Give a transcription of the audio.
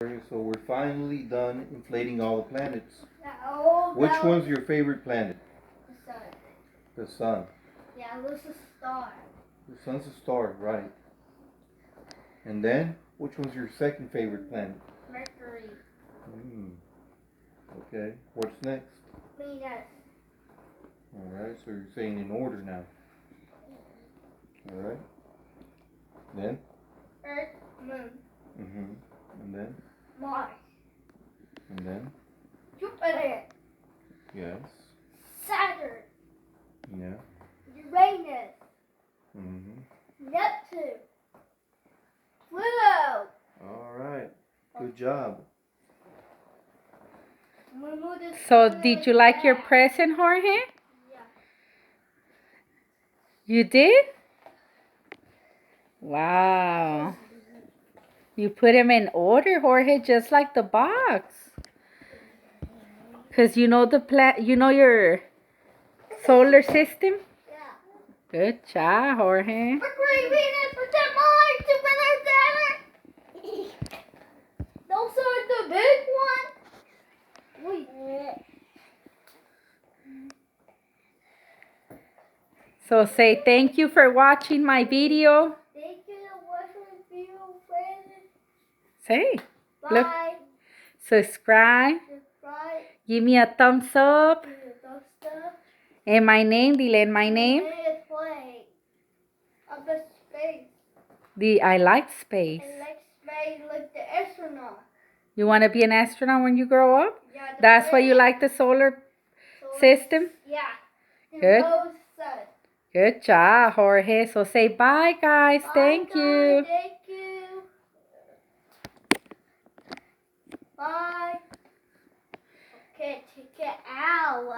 So we're finally done inflating all the planets. Oh, Which one's your favorite planet? The sun. The sun. Yeah, it was a star. The sun's a star, right. And then, which one's your second favorite planet? Mercury. Okay, what's next? Venus. Alright, so you're saying in order now. Alright. Then? Earth, Moon. And then? Mars. And then? Jupiter. Yes. Saturn. Yeah. Uranus. Neptune. Pluto. Alright. Good job. So, did you like your present, Jorge? Yeah. You did? Wow. You put them in order, Jorge, just like the box. Because you know you know your solar system? Yeah. Good job, Jorge. Mercury, Venus, Mars, Jupiter, Saturn. Those are the big ones. Wait. So say thank you for watching my video. Thank you for watching the video, friends. Say. Bye. Look. Subscribe. Subscribe. Give me a thumbs up. Give me a thumbs up. And my name, Dylan, my name. It's play of the space. I like space. I like space like the astronaut. You want to be an astronaut when you grow up? Yeah. That's why you like the solar system? Yeah. Good. Sun. Good job, Jorge. So say bye, guys. Bye, Thank guys. you. Thank you. Bye. Okay, take it out.